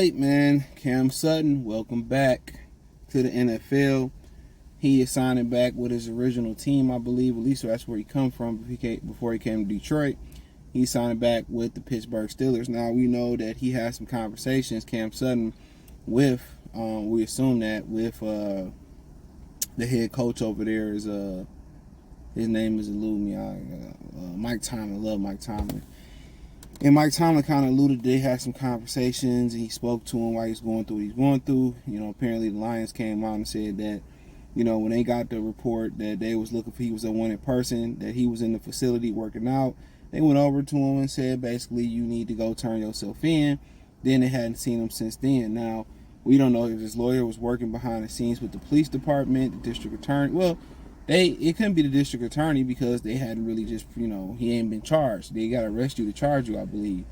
right, man. Cam Sutton, welcome back to the NFL. He is signing back with his original team, I believe. At least that's where he come from before he came to Detroit. He's signing back with the Pittsburgh Steelers. Now, we know that he has some conversations, Cam Sutton, with, we assume that, with the head coach over there. His name is eluding me. Mike Tomlin. I love Mike Tomlin. And Mike Tomlin kind of alluded they had some conversations. And he spoke to him while he's going through what he's going through. Apparently the Lions came out and said that, when they got the report that they was looking for, he was a wanted person, that he was in the facility working out, they went over to him and said, basically, you need to go turn yourself in. Then they hadn't seen him since then. Now, we don't know if his lawyer was working behind the scenes with the police department, the district attorney. Well, it couldn't be the district attorney because they hadn't really just, he ain't been charged. They got to arrest you to charge you, I believe.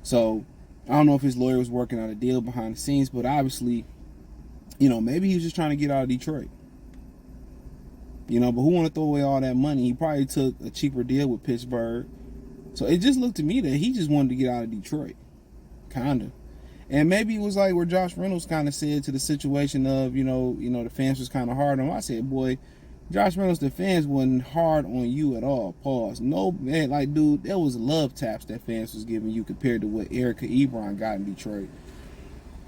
So I don't know if his lawyer was working out a deal behind the scenes, but obviously, maybe he was just trying to get out of Detroit. But who want to throw away all that money? He probably took a cheaper deal with Pittsburgh. So it just looked to me that he just wanted to get out of Detroit. Kind of. And maybe it was like where Josh Reynolds kind of said to the situation of, the fans was kind of hard on him. I said, boy, Josh Reynolds, the fans wasn't hard on you at all. Pause. No, man, like, dude, there was love taps that fans was giving you compared to what Erica Ebron got in Detroit.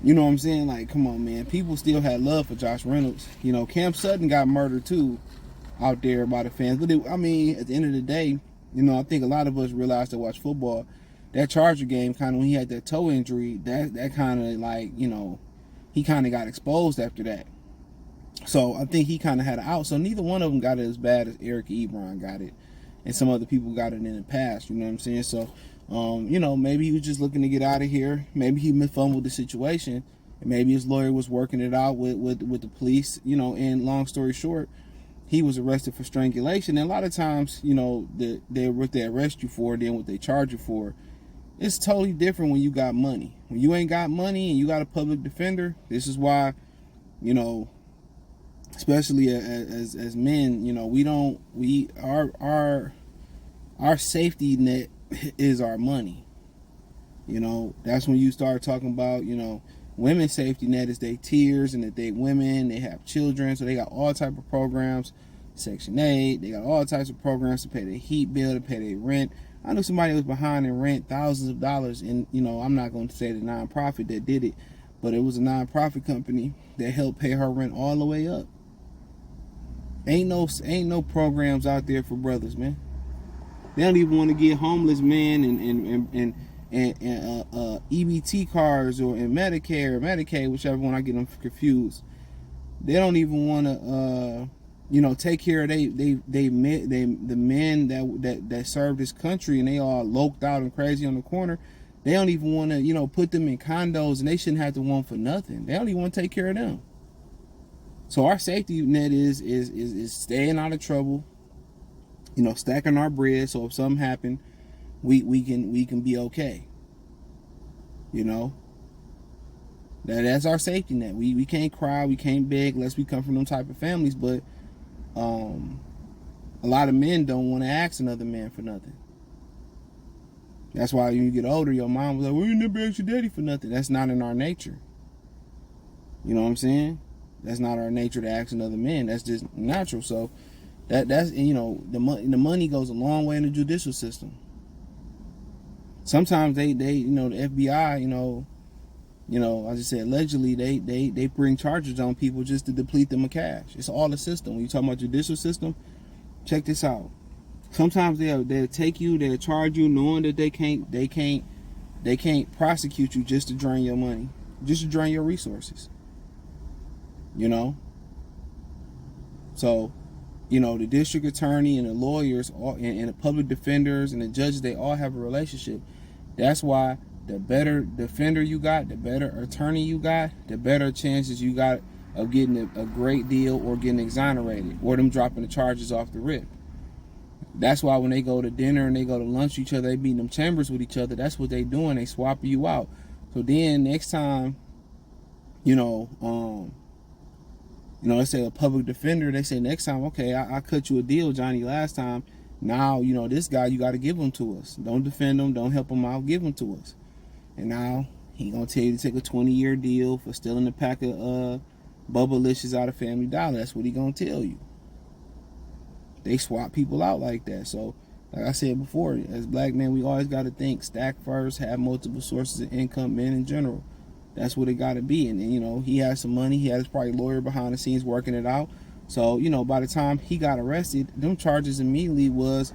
You know what I'm saying? Like, come on, man. People still had love for Josh Reynolds. Cam Sutton got murdered, too, out there by the fans. But, at the end of the day, I think a lot of us realized that watch football, that Charger game, kind of when he had that toe injury, that kind of, like, he kind of got exposed after that. So I think he kind of had an out. So neither one of them got it as bad as Eric Ebron got it. And some other people got it in the past. You know what I'm saying? So, maybe he was just looking to get out of here. Maybe he fumbled the situation. And maybe his lawyer was working it out with the police. And long story short, he was arrested for strangulation. And a lot of times, what they arrest you for, then what they charge you for, it's totally different when you got money. When you ain't got money and you got a public defender, this is why, especially as men, our safety net is our money. That's when you start talking about, women's safety net is they tears and that they women, they have children, so they got all type of programs, Section 8, they got all types of programs to pay their heat bill, to pay their rent. I know somebody was behind in rent thousands of dollars, and I'm not going to say the nonprofit that did it, but it was a nonprofit company that helped pay her rent all the way up. Ain't no programs out there for brothers, man. They don't even want to get homeless men and EBT cards or Medicare or Medicaid, whichever one. I get them confused. They don't even want to, take care of the men that serve this country, and they all loped out and crazy on the corner. They don't even want to, put them in condos, and they shouldn't have to want for nothing. They don't even want to take care of them. So our safety net is staying out of trouble, stacking our bread. So if something happened, we can be okay. That's our safety net. We can't cry, we can't beg unless we come from them type of families. But a lot of men don't want to ask another man for nothing. That's why when you get older, your mom was like, "Well, you never asked your daddy for nothing." That's not in our nature. You know what I'm saying? That's not our nature to ask another man. That's just natural. So that's the money goes a long way in the judicial system. Sometimes they the FBI, I just said allegedly they bring charges on people just to deplete them of cash. It's all the system. When you talk about judicial system, check this out. Sometimes they'll take you, they'll charge you knowing that they can't prosecute you just to drain your money, just to drain your resources. So, the district attorney and the lawyers and the public defenders and the judges, they all have a relationship. That's why the better defender you got, the better attorney you got, the better chances you got of getting a great deal or getting exonerated or them dropping the charges off the rip. That's why when they go to dinner and they go to lunch with each other, they be in them chambers with each other. That's what they doing. They swapping you out. So then next time, let's say a public defender, they say next time, okay, I cut you a deal, Johnny, last time. Now, this guy, you got to give him to us. Don't defend him. Don't help him out. Give him to us. And now He gonna tell you to take a 20-year deal for stealing a pack of Bubblicious out of Family Dollar. That's what he gonna tell you. They swap people out like that. So, like I said before, as black men, we always got to think stack first, have multiple sources of income, men in general. That's what it got to be. And, you know, he has some money. He has probably a lawyer behind the scenes working it out. So, you know, by the time he got arrested, them charges immediately was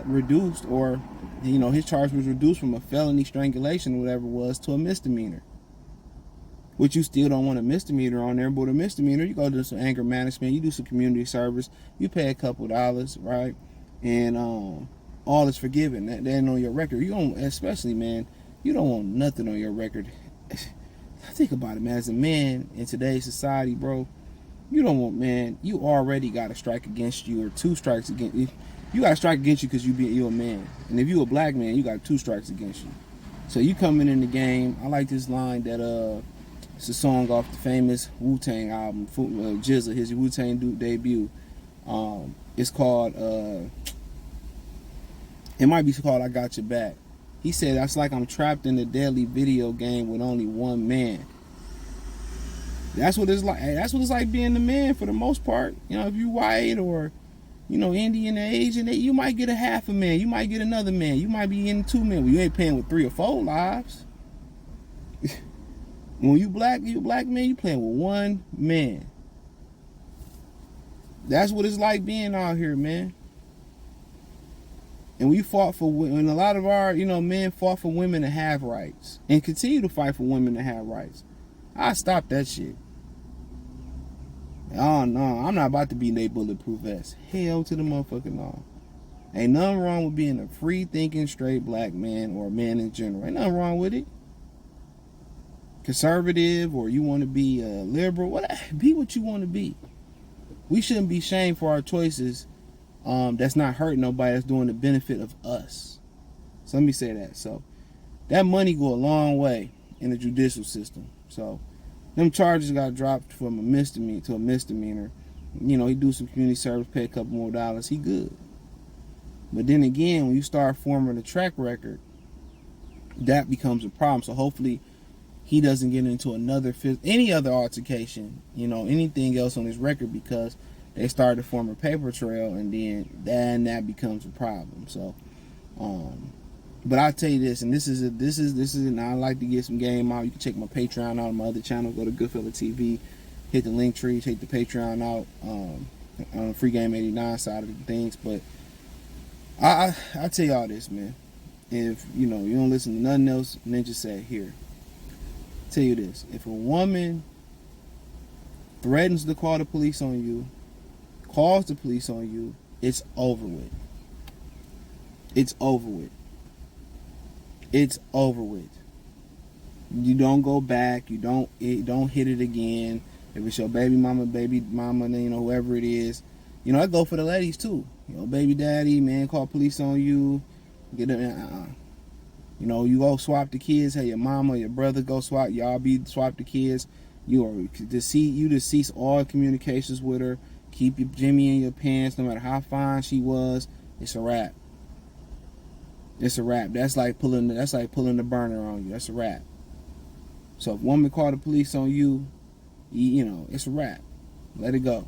reduced, or, you know, his charge was reduced from a felony strangulation or whatever it was to a misdemeanor. Which you still don't want a misdemeanor on there, but a misdemeanor, you go do some anger management, you do some community service, you pay a couple dollars, right? And all is forgiven. That ain't on your record. You don't, especially, man, you don't want nothing on your record. Think about it, man. As a man in today's society, bro, you don't want, man, you already got a strike against you, or two strikes against you. You got a strike against you because you a man. And if you a black man, you got two strikes against you. So you coming in the game. I like this line that it's a song off the famous Wu-Tang album, GZA, his Wu-Tang debut. It's called, it might be called I Got Your Back. He said, that's like I'm trapped in a deadly video game with only one man. That's what it's like. That's what it's like being the man for the most part. You know, if you white or, you know, Indian or Asian, you might get a half a man. You might get another man. You might be in two men. Well, you ain't playing with 3 or 4 lives. When you black man, you playing with one man. That's what it's like being out here, man. And we fought for, and a lot of our, you know, men fought for women to have rights and continue to fight for women to have rights. I stopped that shit. Oh no, I'm not about to be in a bulletproof vest. Hell to the motherfucking no. Ain't nothing wrong with being a free thinking straight black man, or a man in general. Ain't nothing wrong with it. Conservative, or you want to be liberal, be what you want to be. We shouldn't be shamed for our choices. That's not hurting nobody. That's doing the benefit of us. So let me say that. So that money go a long way in the judicial system. So them charges got dropped from a misdemeanor to a misdemeanor. You know, he do some community service, pay a couple more dollars, he good. But then again, when you start forming a track record, that becomes a problem. So hopefully he doesn't get into any other altercation, you know, anything else on his record, because they started to form a paper trail, and then that becomes a problem. So, but I'll tell you this, and this is, and I like to get some game out. You can check my Patreon out on my other channel. Go to Goodfella TV, hit the link tree, check the Patreon out on the Free Game 89 side of the things. But I tell y'all this, man. If you know you don't listen to nothing else, Ninja said here. Tell you this: if a woman threatens to call the police on you, calls the police on you, it's over with. It's over with. It's over with. You don't go back. You don't hit it again. If it's your baby mama, you know, whoever it is, you know, I go for the ladies too. You know, baby daddy, man, call police on you. Get it. You know, you go swap the kids. Hey, your mama, your brother go swap. Y'all swap the kids. You decease all communications with her. Keep your Jimmy in your pants, no matter how fine she was. It's a wrap. It's a wrap. That's like pulling the burner on you. That's a wrap. So if a woman call the police on you, you know, it's a wrap. Let it go.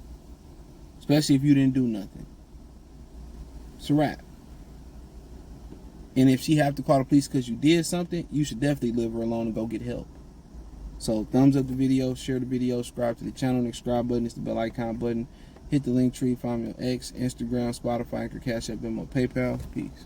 Especially if you didn't do nothing. It's a wrap. And if she have to call the police because you did something, you should definitely leave her alone and go get help. So thumbs up the video, share the video, subscribe to the channel. The subscribe button is the bell icon button. Hit the link tree, find me on X, Instagram, Spotify, Anchor, Cash App, Venmo, PayPal. Peace.